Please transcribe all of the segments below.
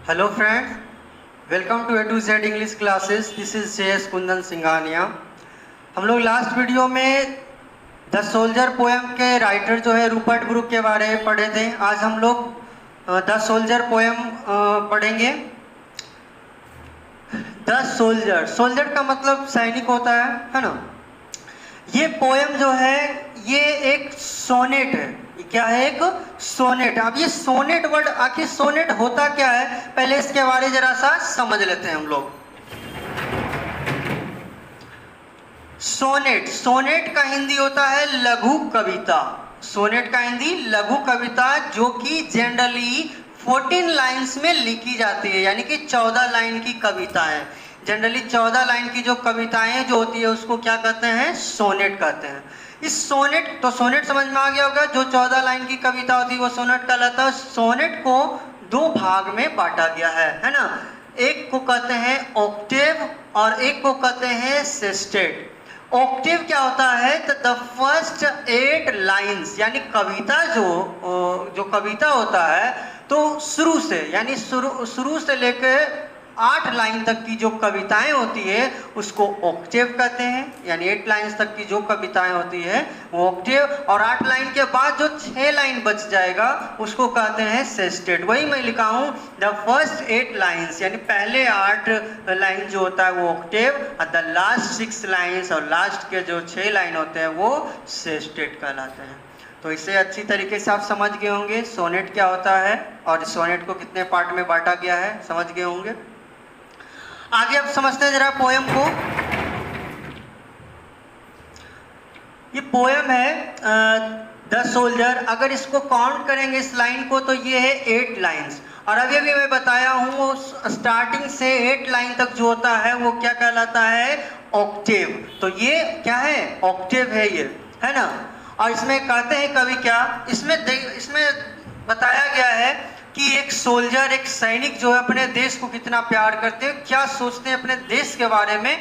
Hello friends, welcome to A to Z English classes. This is JS Kundan Singhania. हम लोग last video में the soldier poem के writer जो है रूपर्ट ब्रूक के बारे में पढ़े थे। आज हम लोग द सोल्जर पोएम पढ़ेंगे। द सोल्जर, सोल्जर का मतलब सैनिक होता है ना। ये पोएम जो है ये एक सोनेट है। क्या है? एक सोनेट। अब ये सोनेट वर्ड, आखिर सोनेट होता क्या है, पहले इसके बारे में जरा सा समझ लेते हैं हम लोग। सोनेट, सोनेट का हिंदी होता है लघु कविता। सोनेट का हिंदी लघु कविता, जो कि जनरली 14 लाइन्स में लिखी जाती है, यानी कि 14 लाइन की कविताएं। जनरली 14 लाइन की जो कविताएं जो होती है उसको क्या कहते हैं? सोनेट कहते हैं। इस सोनेट, तो सोनेट समझ में आ गया होगा, जो 14 लाइन की कविता होती है वो सोनेट कहलाता है। सोनेट को दो भाग में बांटा गया है ना। एक को कहते हैं ऑक्टेव और एक को कहते हैं सेस्टेट। ऑक्टेव क्या होता है? तो द फर्स्ट 8 लाइन्स, यानी कविता जो कविता होता है तो शुरू से, यानी शुरू से लेकर 8 लाइन तक की जो कविताएं होती है उसको ऑक्टेव कहते हैं। यानी 8 लाइन्स तक की जो कविताएं होती है वो ऑक्टेव, और 8 लाइन के बाद जो 6 लाइन बच जाएगा उसको कहते हैं सेस्टेट। वही मैं लिखा हूँ, द फर्स्ट 8 लाइन्स, यानी पहले 8 लाइन जो होता है वो ऑक्टेव, और द लास्ट 6 लाइन्स और लास्ट के जो 6 लाइन होते हैं वो सेस्टेट कहलाते हैं। तो इसे अच्छी तरीके से आप समझ गए होंगे सोनेट क्या होता है और सोनेट को कितने पार्ट में बांटा गया है, समझ गए होंगे। आगे अब समझते हैं जरा पोएम को। ये पोएम है द सोल्जर। अगर इसको काउंट करेंगे इस लाइन को तो ये है 8 लाइन्स, और अभी अभी मैं बताया हूँ स्टार्टिंग से 8 लाइन तक जो होता है वो क्या कहलाता है? ऑक्टेव। तो ये क्या है? ऑक्टेव है ये, है ना। और इसमें कहते हैं कवि क्या, इसमें बताया गया है कि एक सोल्जर, एक सैनिक जो है अपने देश को कितना प्यार करते हैं, क्या सोचते हैं अपने देश के बारे में,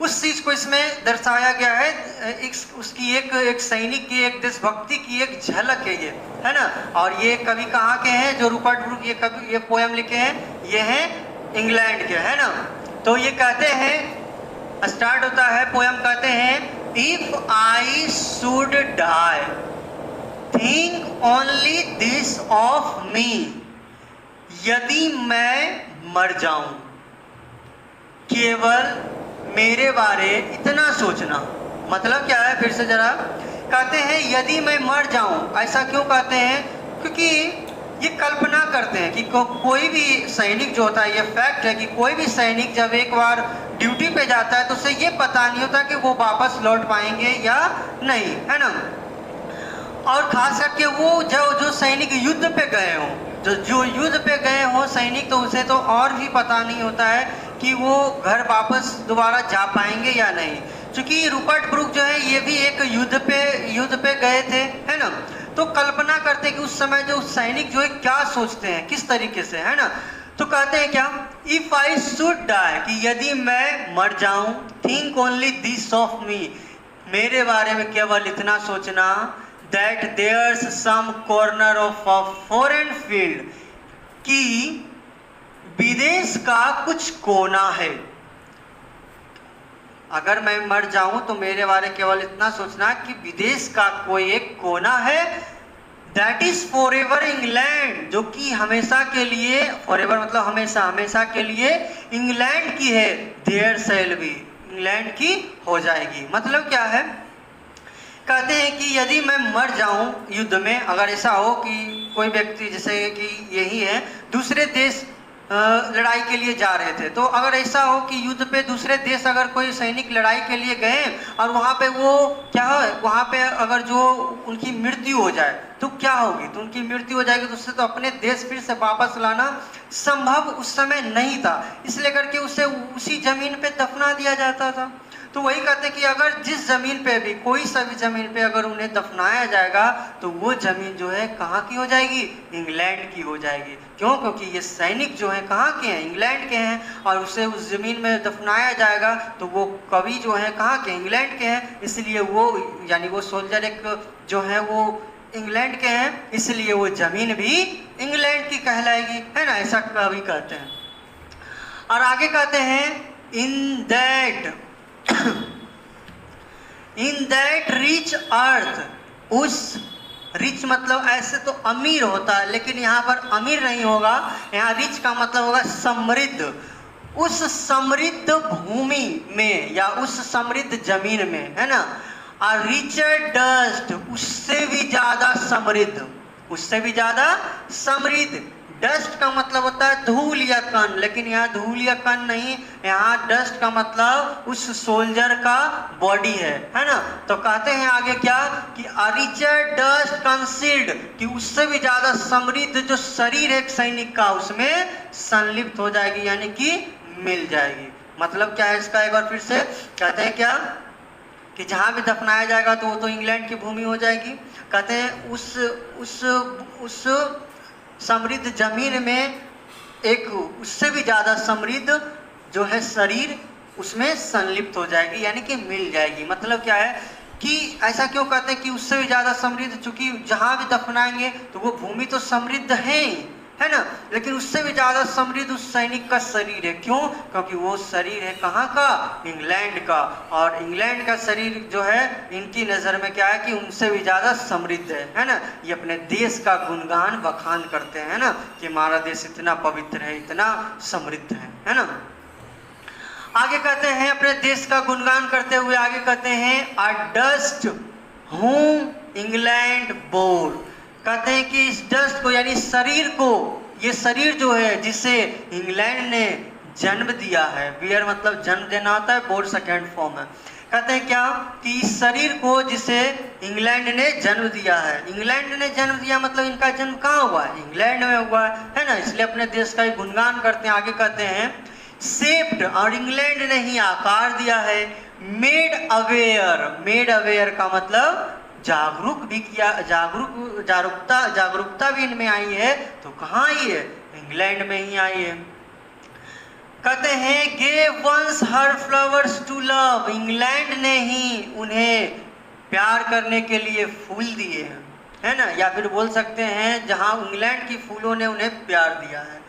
उस चीज को इसमें दर्शाया गया है। उसकी एक सैनिक की, एक देशभक्ति की एक झलक है ये, है ना। और ये कवि कहाँ के हैं जो रूपर्ट ब्रूक ये पोएम लिखे हैं? ये हैं इंग्लैंड के, है ना। तो ये कहते हैं, स्टार्ट होता है पोएम, कहते हैं if I should die think only this of me. यदि मैं मर जाऊं केवल मेरे बारे इतना सोचना। मतलब क्या है? फिर से जरा कहते हैं यदि मैं मर जाऊं। ऐसा क्यों कहते हैं? क्योंकि ये कल्पना करते हैं कि कोई भी सैनिक जो होता है, ये फैक्ट है कि कोई भी सैनिक जब एक बार ड्यूटी पे जाता है तो उसे ये पता नहीं होता कि वो वापस लौट पाएंगे या नहीं, है ना। और खास करके वो जो सैनिक युद्ध पे गए हों, जो युद्ध पे गए हों सैनिक, तो उसे तो और भी पता नहीं होता है कि वो घर वापस दोबारा जा पाएंगे या नहीं। क्योंकि रूपर्ट ब्रूक जो है ये भी एक युद्ध पे गए थे, है ना। तो कल्पना करते हैं कि उस समय जो सैनिक जो है क्या सोचते हैं, किस तरीके से, है ना। तो कहते हैं क्या? इफ आई शुड डाई, कि यदि मैं मर जाऊं, थिंक ओनली दिस ऑफ मी, मेरे बारे में केवल इतना सोचना, that there's some corner of a foreign field, कि विदेश का कुछ कोना है। अगर मैं मर जाऊं तो मेरे बारे केवल इतना सोचना कि विदेश का कोई एक कोना है, that is for ever England, जो कि हमेशा के लिए, फॉर एवर मतलब हमेशा, हमेशा के लिए इंग्लैंड की है। देयर शैल बी, इंग्लैंड की हो जाएगी। मतलब क्या है? कहते हैं कि यदि मैं मर जाऊं युद्ध में, अगर ऐसा हो कि कोई व्यक्ति, जैसे कि यही है, दूसरे देश लड़ाई के लिए जा रहे थे, तो अगर ऐसा हो कि युद्ध पे दूसरे देश अगर कोई सैनिक लड़ाई के लिए गए और वहाँ पे वो क्या है, वहाँ पे अगर जो उनकी मृत्यु हो जाए तो क्या होगी? तो उनकी मृत्यु हो जाएगी, तो उससे तो अपने देश फिर से वापस लाना संभव उस समय नहीं था, इसलिए करके उसे उसी जमीन पे दफना दिया जाता था। तो वही कहते हैं कि अगर जिस जमीन पे भी, कोई सा भी जमीन पे अगर उन्हें दफनाया जाएगा तो वो जमीन जो है कहाँ की हो जाएगी? इंग्लैंड की हो जाएगी। क्यों? क्योंकि ये सैनिक जो है कहाँ के हैं? इंग्लैंड के हैं, और उसे उस जमीन में दफनाया जाएगा तो वो कवि जो है कहाँ के? इंग्लैंड के हैं। इसलिए वो, यानी वो सोल्जर एक जो है वो इंग्लैंड के हैं, इसलिए वो जमीन भी इंग्लैंड की कहलाएगी, है ना, ऐसा कवि कहते हैं। और आगे कहते हैं इन दैट रिच अर्थ, उस रिच मतलब ऐसे तो अमीर होता है, लेकिन यहाँ पर अमीर नहीं होगा, यहाँ रिच का मतलब होगा समृद्ध। उस समृद्ध भूमि में या उस समृद्ध जमीन में, है ना, और रिचर डस्ट, उससे भी ज्यादा समृद्ध, उससे भी ज्यादा समृद्ध। डस्ट का मतलब होता है धूल या कण, लेकिन यहाँ धूल या कण नहीं, यहाँ डस्ट का मतलब उस सोल्जर का बॉडी है ना। तो कहते हैं आगे क्या कि रिचर डस्ट कंसील्ड, कि उससे भी ज्यादा समृद्ध जो शरीर है सैनिक का उसमें संलिप्त हो जाएगी, यानी कि मिल जाएगी। मतलब क्या है इसका, एक बार फिर से कहते हैं क्या कि जहां भी दफनाया जाएगा तो वो तो इंग्लैंड की भूमि हो जाएगी। कहते हैं उस समृद्ध जमीन में एक उससे भी ज्यादा समृद्ध जो है शरीर उसमें संलिप्त हो जाएगी, यानी कि मिल जाएगी। मतलब क्या है कि ऐसा क्यों कहते हैं कि उससे भी ज्यादा समृद्ध, चूंकि जहां भी दफनाएंगे तो वो भूमि तो समृद्ध है ना, लेकिन उससे भी ज्यादा समृद्ध उस सैनिक का शरीर है। क्यों? क्योंकि वो शरीर है कहाँ का, इंग्लैंड का, और इंग्लैंड का शरीर जो है इनकी नज़र में क्या है कि उनसे भी ज्यादा समृद्ध है ना। ये अपने देश का गुणगान बखान करते हैं ना कि हमारा देश इतना पवित्र है, इतना समृद्ध है ना। आगे कहते हैं अपने देश का गुणगान करते हुए आगे कहते हैं अ डस्ट whom इंग्लैंड बोर, कहते हैं कि इस डस्ट को यानी शरीर को, ये शरीर जो है जिसे इंग्लैंड ने जन्म दिया है, बियर मतलब जन्म देना होता है, बोर सेकेंड फॉर्म है। कहते हैं क्या कि इस शरीर को जिसे इंग्लैंड ने जन्म दिया है, इंग्लैंड ने जन्म दिया मतलब इनका जन्म कहाँ हुआ है, इंग्लैंड में हुआ है ना, इसलिए अपने देश का ही गुणगान करते हैं। आगे कहते हैं शेप्ड, और इंग्लैंड ने ही आकार दिया है, मेड अवेयर का मतलब जागरूक भी किया, जागरूकता भी इनमें आई है। तो कहाँ आई है, इंग्लैंड में ही आई है। कहते हैं gave once her flowers to love, England ने ही उन्हें प्यार करने के लिए फूल दिए हैं, है ना, या फिर बोल सकते हैं जहां इंग्लैंड की फूलों ने उन्हें प्यार दिया है।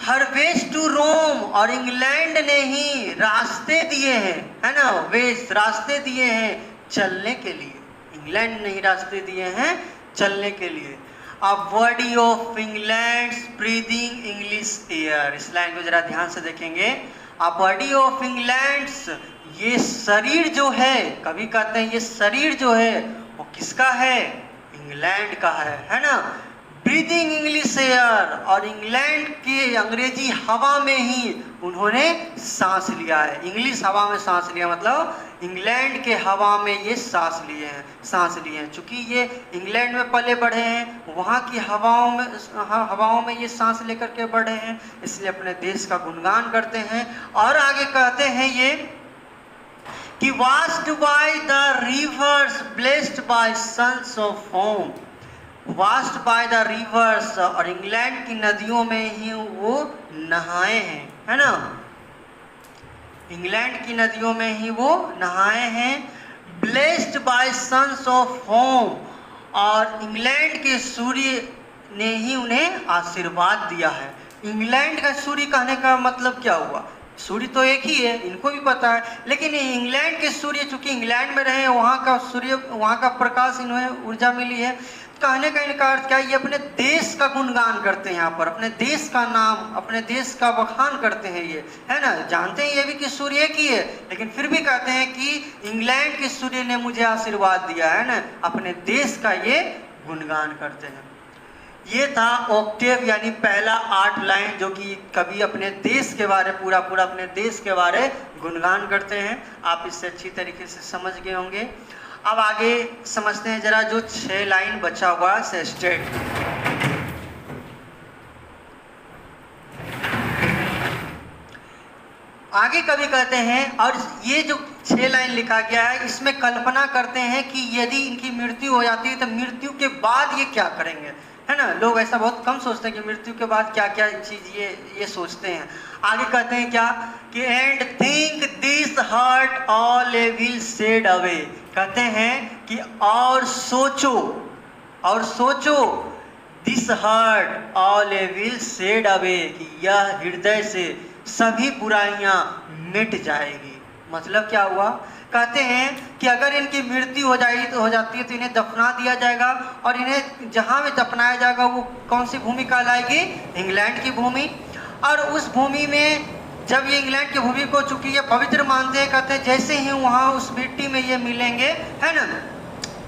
हर वेज टू रोम, और इंग्लैंड ने ही रास्ते दिए हैं, है ना, वेज रास्ते दिए हैं चलने के लिए, इंग्लैंड ने ही रास्ते दिए हैं चलने के लिए। A body of England breathing English air, इस लाइन को जरा ध्यान से देखेंगे। अ बॉडी ऑफ इंग्लैंड, ये शरीर जो है, कभी कहते हैं ये शरीर जो है वो किसका है, इंग्लैंड का है ना। ब्रीदिंग इंग्लिश एयर, और इंग्लैंड के अंग्रेजी हवा में ही उन्होंने सांस लिया है, इंग्लिश हवा में सांस लिया मतलब इंग्लैंड के हवा में ये सांस लिए हैं। चूंकि ये इंग्लैंड में पले बढ़े हैं, वहाँ की हवाओं में ये सांस लेकर के बढ़े हैं, इसलिए अपने देश का गुणगान करते हैं। और आगे कहते हैं ये कि washed by the rivers blessed by suns of home, washed by the rivers, और इंग्लैंड की नदियों में ही वो नहाए हैं, है ना, इंग्लैंड की नदियों में ही वो नहाए हैं। Blessed by suns of home, और इंग्लैंड के सूर्य ने ही उन्हें आशीर्वाद दिया है। इंग्लैंड का सूर्य कहने का मतलब क्या हुआ, सूर्य तो एक ही है, इनको भी पता है, लेकिन इंग्लैंड के सूर्य चूंकि इंग्लैंड में रहे, वहाँ का सूर्य, वहाँ का प्रकाश इन्हें ऊर्जा मिली है। कहने का इनका अर्थ क्या है, ये अपने देश का गुणगान करते हैं, यहाँ पर अपने देश का नाम, अपने देश का बखान करते हैं ये, है ना। जानते हैं ये भी कि सूर्य एक ही है, लेकिन फिर भी कहते हैं कि इंग्लैंड के सूर्य ने मुझे आशीर्वाद दिया है ना, अपने देश का ये गुणगान करते हैं। ये था ऑक्टेव यानी पहला 8 लाइन जो कि कवि अपने देश के बारे पूरा अपने देश के बारे गुणगान करते हैं। आप इससे अच्छी तरीके से समझ गए होंगे। अब आगे समझते हैं जरा जो 6 लाइन बचा हुआ है स्टेट। आगे कवि कहते हैं, और ये जो 6 लाइन लिखा गया है इसमें कल्पना करते हैं कि यदि इनकी मृत्यु हो जाती है तो मृत्यु के बाद ये क्या करेंगे, है ना। लोग ऐसा बहुत कम सोचते हैं कि मृत्यु के बाद क्या क्या चीज ये सोचते हैं। आगे कहते हैं क्या कि and think this heart all evil shed away, कहते हैं कि और सोचो और सोचो, this heart all evil shed away, कि यह हृदय से सभी बुराइयां मिट जाएगी। मतलब क्या हुआ? कहते हैं कि अगर इनकी मृत्यु हो जाती है तो इन्हें दफना दिया जाएगा, और इन्हें जहाँ भी दफनाया जाएगा वो कौन सी भूमि कहलाएगी? इंग्लैंड की भूमि। और उस भूमि में जब ये इंग्लैंड की भूमि को चूंकि ये पवित्र मानते हैं, कहते हैं जैसे ही वहाँ उस मिट्टी में ये मिलेंगे, है ना,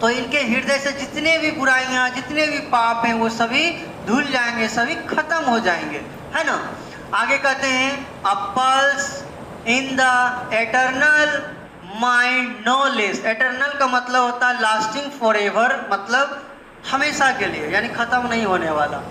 तो इनके हृदय से जितने भी बुराइयां, जितने भी पाप हैं वो सभी धुल जाएंगे, सभी खत्म हो जाएंगे, है ना। आगे कहते हैं a pulse in the eternal mind no less. Eternal का मतलब होता है लास्टिंग फॉर एवर, मतलब हमेशा के लिए, यानी खत्म नहीं होने वाला।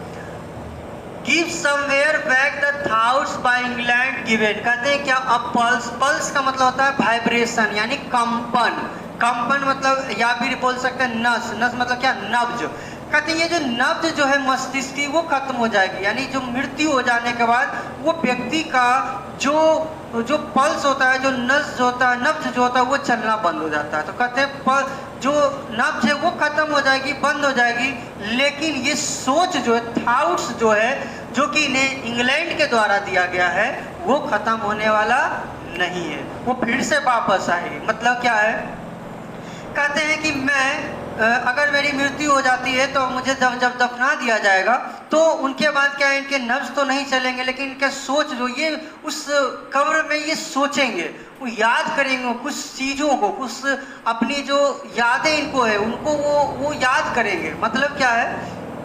Give somewhere back the thoughts by England given. कहते हैं क्या? अब पल्स, पल्स का मतलब होता है वाइब्रेशन, यानी कंपन। कंपन मतलब, या भी बोल सकते हैं नस, नस मतलब क्या? नब्ज। कहते हैं ये जो नब्ज जो है मस्तिष्क की वो खत्म हो जाएगी, यानी जो मृत्यु हो जाने के बाद वो व्यक्ति का जो पल्स होता है, जो नस जो होता है, नब्ज जो होता है वो चलना बंद हो जाता है। तो कहते हैं जो नब्ज है वो खत्म हो जाएगी, बंद हो जाएगी, लेकिन ये सोच जो है, थॉट्स जो है, जो कि इन्हें इंग्लैंड के द्वारा दिया गया है, वो खत्म होने वाला नहीं है, वो फिर से वापस आएगी। मतलब क्या है? कहते हैं कि मैं अगर मेरी मृत्यु हो जाती है तो मुझे जब दफना दिया जाएगा तो उनके बाद क्या है, इनके नब्ज तो नहीं चलेंगे, लेकिन इनके सोच जो ये उस कब्र में ये सोचेंगे, वो याद करेंगे कुछ चीज़ों को, कुछ अपनी जो यादें इनको है उनको वो याद करेंगे। मतलब क्या है?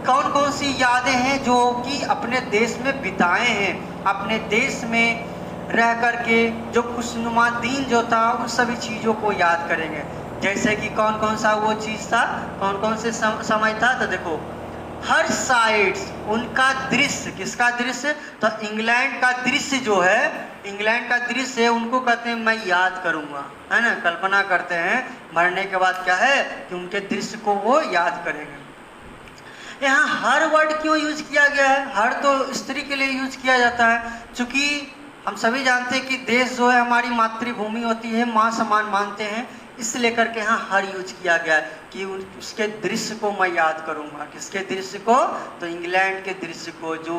कौन कौन सी यादें हैं जो कि अपने देश में बिताए हैं, अपने देश में रह करके जो खुशनुमा दिन जो था उन सभी चीज़ों को याद करेंगे। जैसे कि कौन कौन सा वो चीज़ था, कौन कौन से समय था, तो देखो हर साइड्स उनका दृश्य, किसका दृश्य? तो इंग्लैंड का दृश्य जो है, इंग्लैंड का दृश्य है, उनको कहते हैं मैं याद करूँगा, है ना। कल्पना करते हैं मरने के बाद क्या है कि उनके दृश्य को वो याद करेंगे। यहाँ हर वर्ड क्यों यूज किया गया है? हर तो स्त्री के लिए यूज किया जाता है, क्योंकि हम सभी जानते हैं कि देश जो है हमारी मातृभूमि होती है, माँ समान मानते हैं, इस लेकर के यहाँ हर यूज किया गया है कि उसके दृश्य को मैं याद करूँगा। किसके दृश्य को? तो इंग्लैंड के दृश्य को, जो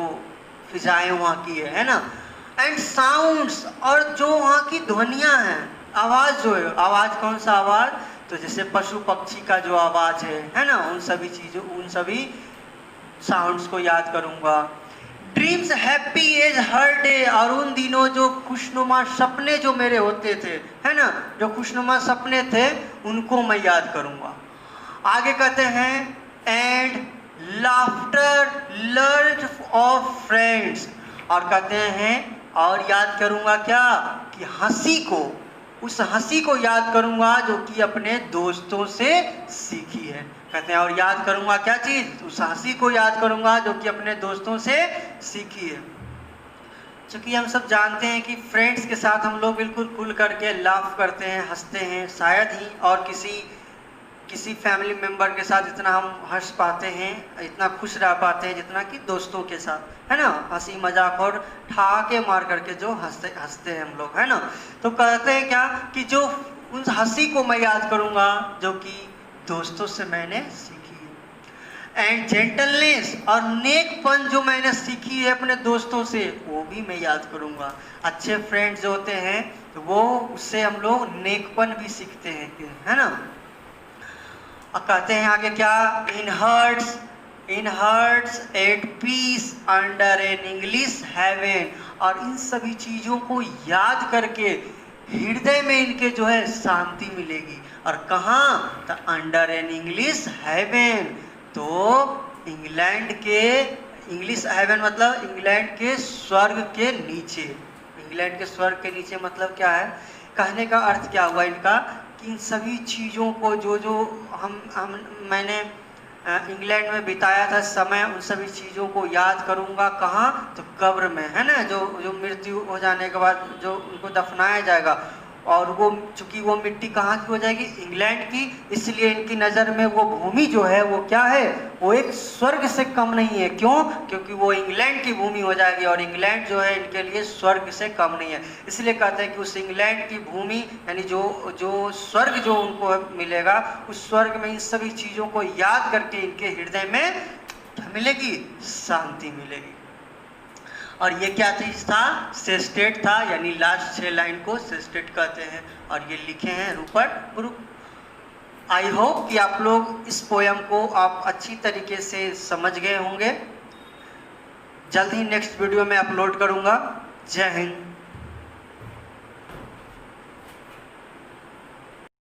फिजाएं वहाँ की है ना। एंड साउंड्स, और जो वहाँ की ध्वनियाँ हैं, आवाज़ जो है, आवाज़ कौन सा आवाज़? तो जैसे पशु पक्षी का जो आवाज़ है ना, उन सभी चीज़ों, उन सभी साउंड्स को याद करूँगा। ड्रीम्स हैप्पी एज हर डे, और उन दिनों जो खुशनुमा सपने जो मेरे होते थे, है ना, जो खुशनुमा सपने थे उनको मैं याद करूँगा। आगे कहते हैं and laughter learn of friends, और कहते हैं और याद करूँगा क्या? कि हंसी को, उस हंसी को याद करूँगा जो कि अपने दोस्तों से सीखी है। कहते हैं और याद करूँगा क्या चीज़? उस हंसी को याद करूँगा जो कि अपने दोस्तों से सीखी है। चूँकि हम सब जानते हैं कि फ्रेंड्स के साथ हम लोग बिल्कुल खुल करके लाफ करते हैं, हंसते हैं, शायद ही और किसी फैमिली मेम्बर के साथ इतना हम हंस पाते हैं, इतना खुश रह पाते हैं जितना कि दोस्तों के साथ, है ना। हंसी मजाक और ठहाके मार करके जो हंसते हैं हम लोग, है ना। तो कहते हैं क्या कि जो उस हंसी को मैं याद करूँगा जो कि दोस्तों से मैंने सीखी है। एंड जेंटलनेस, और नेकपन जो मैंने सीखी है अपने दोस्तों से, वो भी मैं याद करूँगा। अच्छे फ्रेंड्स जो होते हैं तो वो उससे हम लोग नेकपन भी सीखते हैं, है ना। और कहते हैं आगे क्या? In hearts at peace under an English heaven, और इन सभी चीज़ों को याद करके हृदय में इनके जो है शांति मिलेगी। और कहाँ? तो अंडर एन इंग्लिश हेवन, तो इंग्लैंड के, इंग्लिश हेवन मतलब इंग्लैंड के स्वर्ग के नीचे। इंग्लैंड के स्वर्ग के नीचे मतलब क्या है? कहने का अर्थ क्या हुआ इनका कि इन सभी चीज़ों को जो मैंने इंग्लैंड में बिताया था समय, उन सभी चीज़ों को याद करूँगा। कहाँ? तो कब्र में, है ना। जो मृत्यु हो जाने के बाद जो उनको दफनाया जाएगा, और वो चूंकि वो मिट्टी कहाँ की हो जाएगी, इंग्लैंड की, इसलिए इनकी नज़र में वो भूमि जो है वो क्या है, वो एक स्वर्ग से कम नहीं है। क्यों? क्योंकि वो इंग्लैंड की भूमि हो जाएगी और इंग्लैंड जो है इनके लिए स्वर्ग से कम नहीं है। इसलिए कहते हैं कि उस इंग्लैंड की भूमि यानी जो जो स्वर्ग जो उनको मिलेगा, उस स्वर्ग में इन सभी चीज़ों को याद करके इनके हृदय में क्या मिलेगी, शांति मिलेगी। और ये क्या चीज था, सेस्टेट था, यानी लास्ट 6 लाइन को सेस्टेट कहते हैं और ये लिखे हैं रूपर्ट ब्रूक। आई होप कि आप लोग इस पोयम को आप अच्छी तरीके से समझ गए होंगे। जल्द ही नेक्स्ट वीडियो में अपलोड करूंगा। जय हिंद।